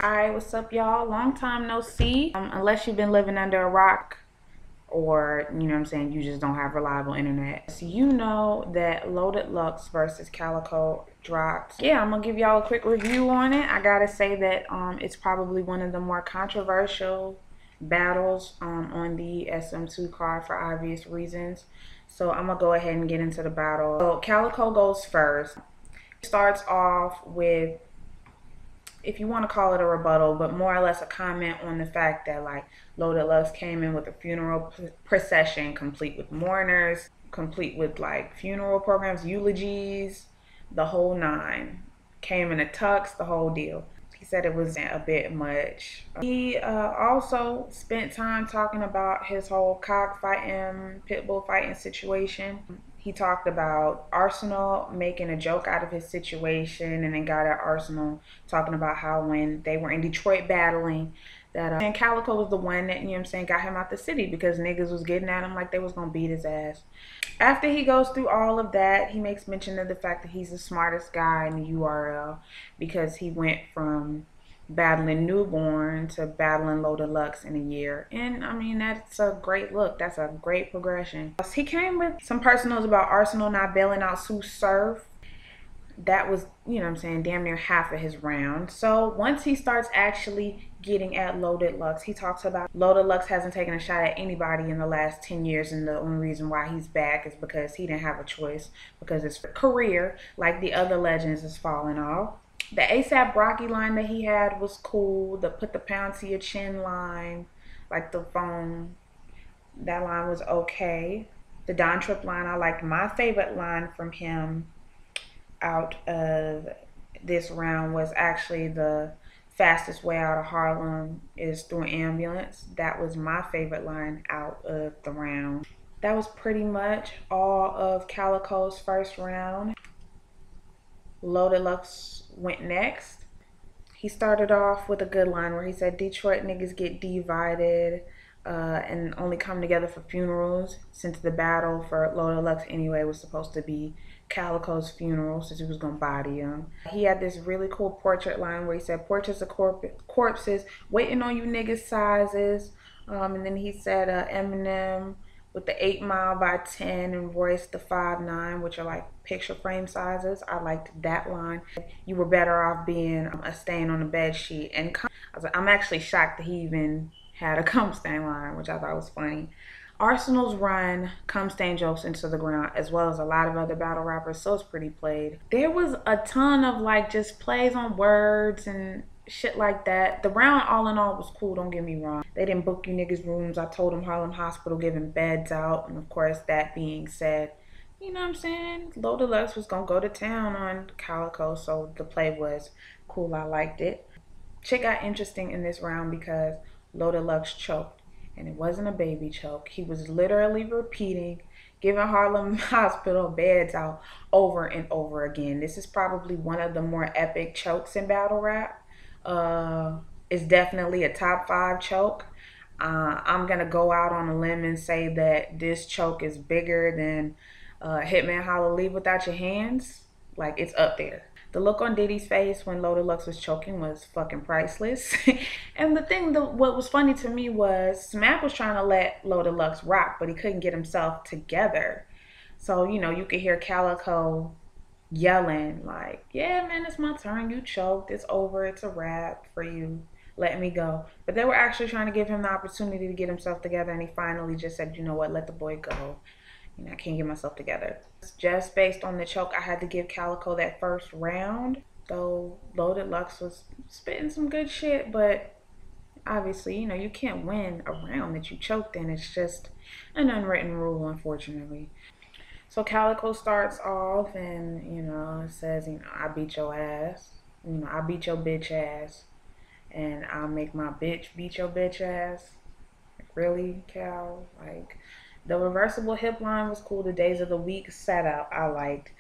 Alright, what's up, y'all? Long time no see. Unless you've been living under a rock or, you know what I'm saying, you just don't have reliable internet. So you know that Loaded Lux versus Calicoe dropped. Yeah, I'm gonna give y'all a quick review on it. I gotta say that it's probably one of the more controversial battles on the SM2 card for obvious reasons. So I'm gonna go ahead and get into the battle. So Calicoe goes first. Starts off with, if you want to call it a rebuttal, but more or less a comment on the fact that like Loaded Lux came in with a funeral procession complete with mourners, complete with like funeral programs, eulogies, the whole nine. Came in a tux, the whole deal. He said it was a bit much. He also spent time talking about his whole cockfighting, pitbull fighting situation. He talked about Arsenal making a joke out of his situation, and then got at Arsenal talking about how when they were in Detroit battling, that and Calicoe was the one that, you know what I'm saying, got him out the city because niggas was getting at him like they was gonna beat his ass. After he goes through all of that, he makes mention of the fact that he's the smartest guy in the URL because he went from battling Newborn to battling Loaded Lux in a year. And I mean, that's a great look. That's a great progression. He came with some personals about Arsenal not bailing out Sue Surf. That was, you know what I'm saying, damn near half of his round. So once he starts actually getting at Loaded Lux, he talks about Loaded Lux hasn't taken a shot at anybody in the last 10 years, and the only reason why he's back is because he didn't have a choice, because his career, like the other legends, is falling off. The ASAP Rocky line that he had was cool. The put the pound to your chin line, like the phone, that line was okay. The Don Trip line I liked. My favorite line from him out of this round was actually the fastest way out of Harlem is through an ambulance. That was my favorite line out of the round. That was pretty much all of Calicoe's first round. Loaded Lux went next. He started off with a good line where he said Detroit niggas get divided and only come together for funerals, since the battle for Loaded Lux anyway was supposed to be Calicoe's funeral, since he was gonna body him. He had this really cool portrait line where he said portraits of corpses waiting on you niggas sizes. And then he said Eminem with the 8 Mile by 10 and Royce the 5'9", which are like picture frame sizes. I liked that line. You were better off being a stain on the bed sheet. And I was like, I'm actually shocked that he even had a cum stain line, which I thought was funny. Arsenal's run cum stain jokes into the ground, as well as a lot of other battle rappers, so it's pretty played. There was a ton of like just plays on words and shit like that. The round all in all was cool, don't get me wrong. They didn't book you niggas rooms. I told them Harlem Hospital giving beds out. And of course, that being said, you know what I'm saying, Loaded Lux was gonna go to town on Calicoe, so the play was cool. I liked it. Shit got interesting in this round because Loaded Lux choked, and it wasn't a baby choke. He was literally repeating, giving Harlem Hospital beds out over and over again. This is probably one of the more epic chokes in battle rap. It's definitely a top 5 choke. I'm gonna go out on a limb and say that this choke is bigger than Hitman Holla Leave Without Your Hands. Like, it's up there. The look on Diddy's face when Loaded Lux was choking was fucking priceless. And the thing, what was funny to me was Smack was trying to let Loaded Lux rock, but he couldn't get himself together. So, you know, you could hear Calicoe yelling like, yeah, man, it's my turn. You choked. It's over. It's a wrap for you. Let me go. But they were actually trying to give him the opportunity to get himself together, and he finally just said, you know what, let the boy go. You know, I can't get myself together. Just based on the choke, I had to give Calicoe that first round. Though Loaded Lux was spitting some good shit, but obviously, you know, you can't win a round that you choked in. It's just an unwritten rule, unfortunately. So Calicoe starts off and, you know, it says, you know, I beat your ass. You know, I beat your bitch ass. And I'll make my bitch beat your bitch ass. Like, really, Cal? Like, the reversible hip line was cool. The days of the week setup I liked.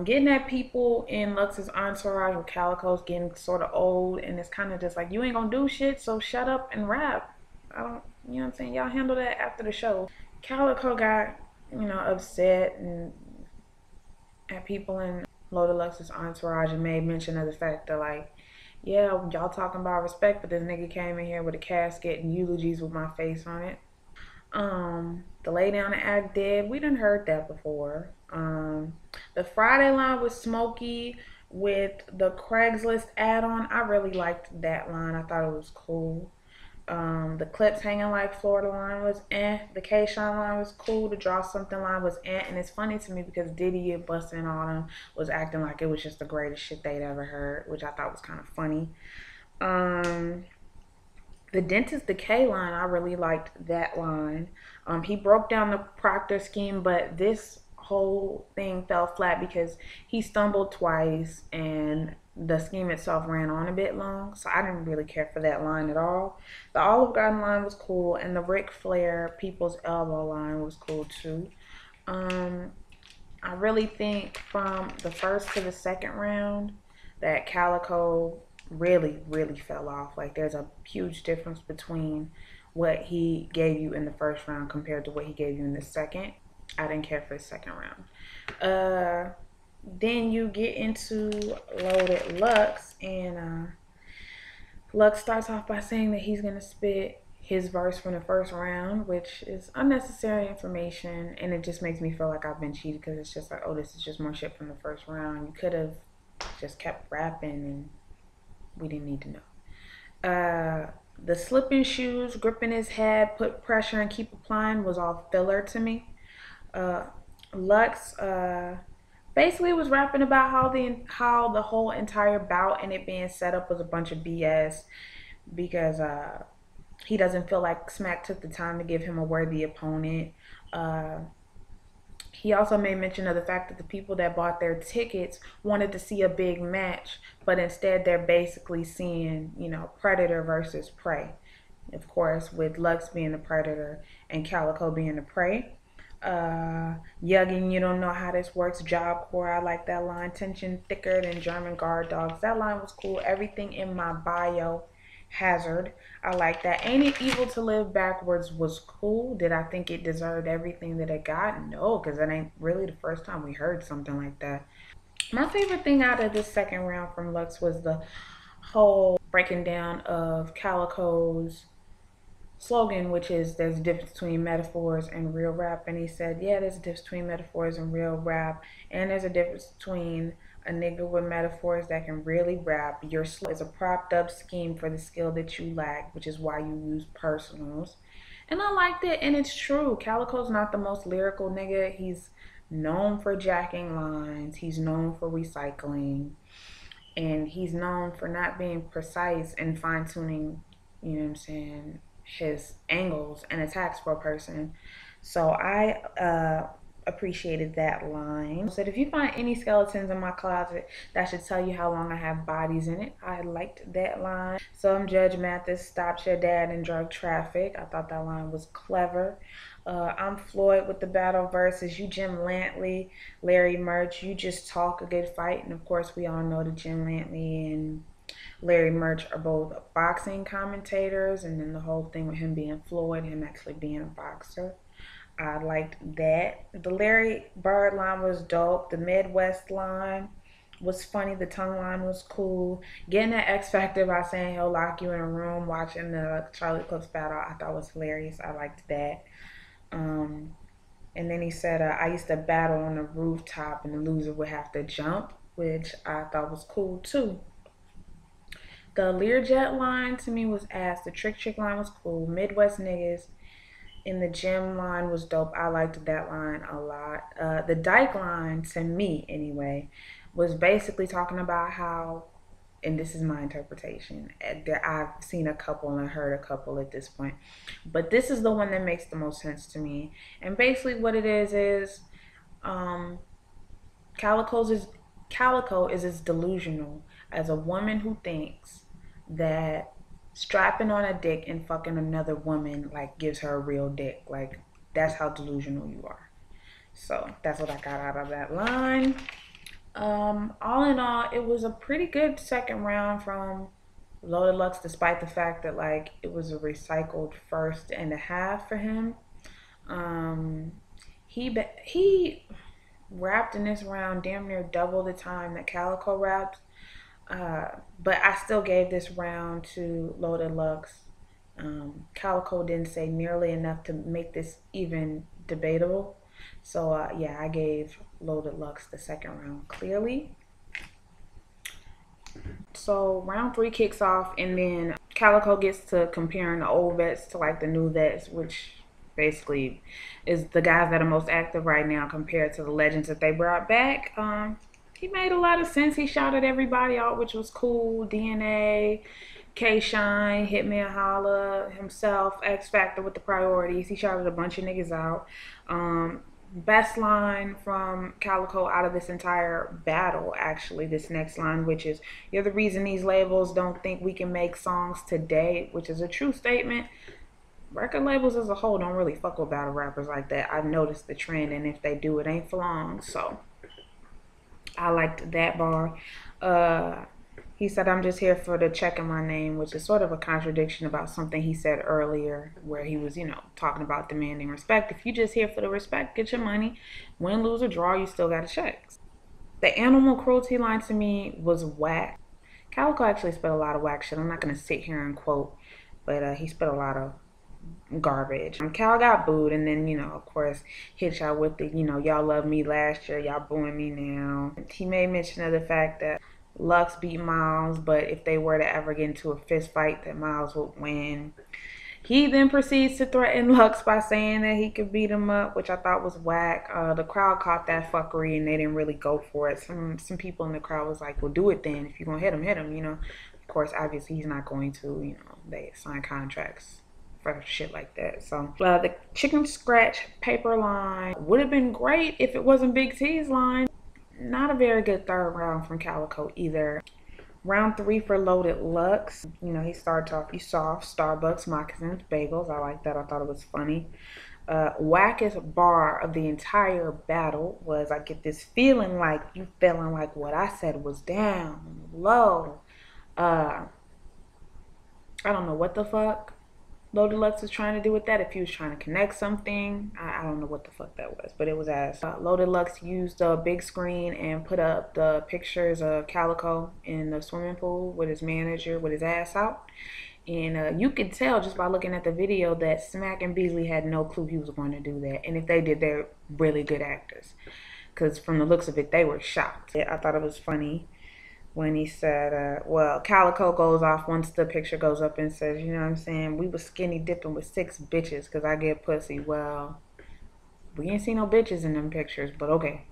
Getting at people in Lux's entourage with Calicoe's getting sort of old, and it's kind of just like, you ain't gonna do shit, so shut up and rap. I don't, you know what I'm saying? Y'all handle that after the show. Calicoe got, you know, upset and at people in Loaded Lux's entourage and made mention of the fact that, like, Yeah, y'all talking about respect, but this nigga came in here with a casket and eulogies with my face on it. The lay down and act dead, we done heard that before. The Friday line with Smokey with the Craigslist add-on, I really liked that line. I thought it was cool. The clips hanging like Florida line was The K-Shine line was cool. The draw something line was And it's funny to me because Diddy and Bustin' on them was acting like it was just the greatest shit they'd ever heard, which I thought was kind of funny. Um, the Dentist Decay line, I really liked that line. He broke down the Proctor scheme, but this whole thing fell flat because he stumbled twice and the scheme itself ran on a bit long. So I didn't really care for that line at all. The Olive Garden line was cool, and the Ric Flair People's Elbow line was cool too. Um, I really think from the first to the second round that Calicoe really fell off. Like there's a huge difference between what he gave you in the first round compared to what he gave you in the second. I didn't care for the second round. Then you get into Loaded Lux, and Lux starts off by saying that he's gonna spit his verse from the first round, which is unnecessary information, and it just makes me feel like I've been cheated because it's just like, oh, this is just more shit from the first round. You could have just kept rapping, and we didn't need to know. The slipping shoes, gripping his head, put pressure and keep applying was all filler to me. Uh, Lux basically was rapping about how the whole entire bout and it being set up was a bunch of BS because he doesn't feel like Smack took the time to give him a worthy opponent. Uh, he also made mention of the fact that the people that bought their tickets wanted to see a big match, but instead they're basically seeing, Predator versus Prey. Of course, with Lux being the Predator and Calicoe being the Prey. Yugging, you don't know how this works. Job Corps, I like that line. Tension thicker than German guard dogs. That line was cool. Everything in my bio Hazard. I like that. Ain't It Evil to Live Backwards was cool. Did I think it deserved everything that it got? No, because it ain't really the first time we heard something like that. My favorite thing out of this second round from Lux was the whole breaking down of Calicoe's slogan, which is there's a difference between metaphors and real rap. And he said, yeah, there's a difference between metaphors and real rap. And there's a difference between a nigga with metaphors that can really rap. Your slogan is a propped up scheme for the skill that you lack, which is why you use personals. And I liked it, and it's true. Calicoe's not the most lyrical nigga. He's known for jacking lines. He's known for recycling. And he's known for not being precise and fine tuning, you know what I'm saying, his angles and attacks for a person. So I appreciated that line. Said, if you find any skeletons in my closet, that should tell you how long I have bodies in it. I liked that line. Some Judge Mathis stopped your dad in drug traffic. I thought that line was clever. I'm Floyd with the battle versus you, Jim Lantley, Larry Murch. You just talk a good fight, and of course we all know that Jim Lantley and Larry Murch are both boxing commentators, and then the whole thing with him being Floyd, him actually being a boxer. I liked that. The Larry Bird line was dope. The Midwest line was funny. The tongue line was cool. Getting that X Factor by saying he'll lock you in a room watching the Charlie Clips battle, I thought was hilarious. I liked that. And then he said, I used to battle on the rooftop and the loser would have to jump, which I thought was cool too. The Learjet line to me was ass. The Trick Trick line was cool. Midwest niggas in the gym line was dope. I liked that line a lot. The Dyke line, to me anyway, was basically talking about how, and this is my interpretation, I've seen a couple and heard a couple at this point, but this is the one that makes the most sense to me. And basically what it is um, Calicoe is as delusional as a woman who thinks that strapping on a dick and fucking another woman like gives her a real dick. Like that's how delusional you are. So that's what I got out of that line. All in all, it was a pretty good second round from Loaded Lux, despite the fact that like it was a recycled first and a half for him. Um, he rapped in this round damn near double the time that Calicoe rapped. But I still gave this round to Loaded Lux. Calicoe didn't say nearly enough to make this even debatable. So yeah, I gave Loaded Lux the second round clearly. So round three kicks off, and then Calicoe gets to comparing the old vets to like the new vets, which basically is the guys that are most active right now compared to the legends that they brought back. He made a lot of sense. He shouted everybody out, which was cool. DNA, K Shine, Hitman Holla, himself, X Factor with the priorities. He shouted a bunch of niggas out. Best line from Calicoe out of this entire battle, actually, this next line, which is, "You're the reason these labels don't think we can make songs today," which is a true statement. Record labels as a whole don't really fuck with battle rappers like that. I've noticed the trend, and if they do, it ain't for long. So I liked that bar. He said, "I'm just here for the check in my name," which is sort of a contradiction about something he said earlier where he was, talking about demanding respect. If you just here for the respect, get your money. Win, lose, or draw, you still got a check. The animal cruelty line to me was whack. Calicoe actually spit a lot of whack shit. I'm not going to sit here and quote, but he spit a lot of garbage. Cal got booed, and then, of course, hit y'all with the, y'all loved me last year, y'all booing me now. He made mention of the fact that Lux beat Miles, but if they were to ever get into a fist fight, that Miles would win. He then proceeds to threaten Lux by saying that he could beat him up, which I thought was whack. The crowd caught that fuckery and they didn't really go for it. Some people in the crowd was like, "Well, do it then. If you're gonna hit him, Of course, obviously he's not going to, they sign contracts for shit like that. So the chicken scratch paper line would have been great if it wasn't Big T's line. Not a very good third round from Calicoe either. Round three for Loaded Lux. He started off, you saw Starbucks, moccasins, bagels. I like that. I thought it was funny. Wackest bar of the entire battle was, "I get this feeling like you feeling like what I said was down low." I don't know what the fuck Loaded Lux was trying to do with that. If he was trying to connect something, I don't know what the fuck that was, but it was ass. Loaded Lux used a big screen and put up the pictures of Calicoe in the swimming pool with his manager with his ass out. And you could tell just by looking at the video that Smack and Beasley had no clue he was going to do that. And if they did, they're really good actors. Because from the looks of it, they were shocked. I thought it was funny when he said, well, Calicoe goes off once the picture goes up and says, "You know what I'm saying? We was skinny dipping with 6 bitches because I get pussy." Well, we ain't seen no bitches in them pictures, but okay.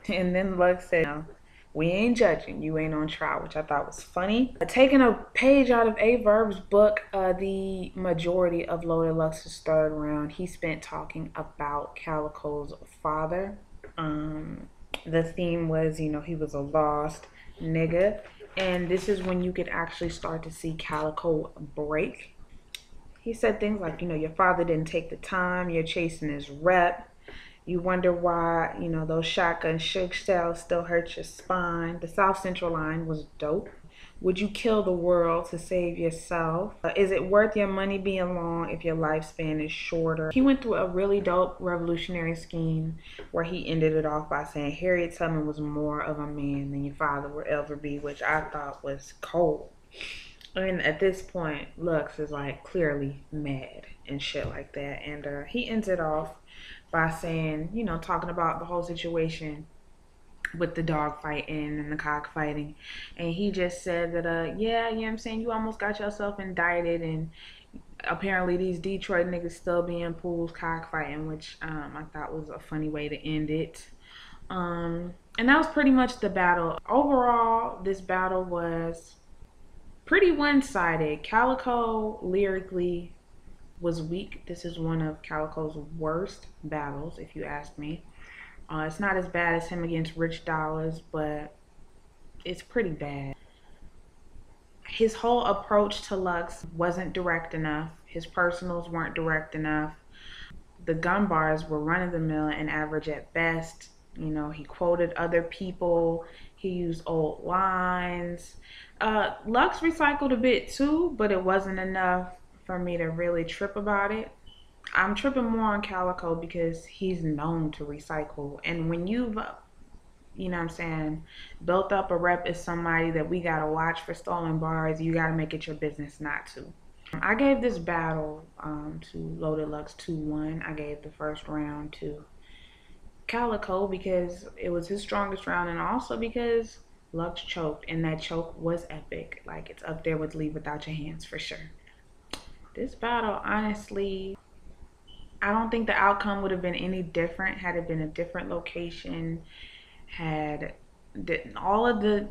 And then Lux said, "No, we ain't judging. You ain't on trial," which I thought was funny. Taking a page out of A-Verb's book, the majority of Loaded Lux's third round, he spent talking about Calicoe's father. The theme was, he was a lost nigga, and this is when you could actually start to see Calicoe break. He said things like, "Your father didn't take the time, you're chasing his rep, you wonder why, those shotgun shake shells still hurt your spine." The South Central line was dope. "Would you kill the world to save yourself? Is it worth your money being long if your lifespan is shorter?" He went through a really dope revolutionary scheme where he ended it off by saying Harriet Tubman was more of a man than your father would ever be, which I thought was cold. And at this point, Lux is like clearly mad and shit like that. And he ends it off by saying, talking about the whole situation with the dog fighting and the cockfighting, and he just said that yeah, you know what I'm saying, you almost got yourself indicted, and apparently these Detroit niggas still be in pools cockfighting, which I thought was a funny way to end it. And that was pretty much the battle. Overall, this battle was pretty one-sided. Calicoe lyrically was weak. This is one of Calicoe's worst battles, if you ask me. It's not as bad as him against Rich Dollars, but it's pretty bad. His whole approach to Lux wasn't direct enough. His personals weren't direct enough. The gun bars were run-of-the-mill and average at best. He quoted other people. He used old lines. Lux recycled a bit too, but it wasn't enough for me to really trip about it. I'm tripping more on Calicoe because he's known to recycle. And when you've you know what I'm saying, built up a rep as somebody that we gotta watch for stolen bars. You gotta make it your business not to. I gave this battle to Loaded Lux 2-1. I gave the first round to Calicoe because it was his strongest round, and also because Lux choked, and that choke was epic. Like, it's up there with Leave Without Your Hands for sure. This battle, honestly, I don't think the outcome would have been any different had it been a different location, had all of the,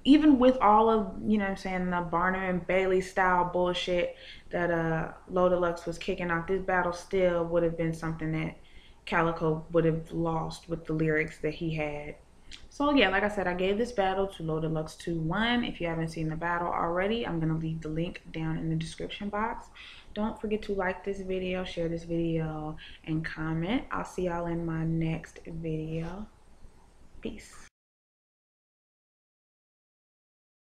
even with all of, you know what I'm saying, the Barnum and Bailey style bullshit that Loaded Lux was kicking off, this battle still would have been something that Calicoe would have lost with the lyrics that he had. So yeah, like I said, I gave this battle to Loaded Lux 2-1. If you haven't seen the battle already, I'm gonna leave the link down in the description box. Don't forget to like this video, share this video, and comment. I'll see y'all in my next video. Peace.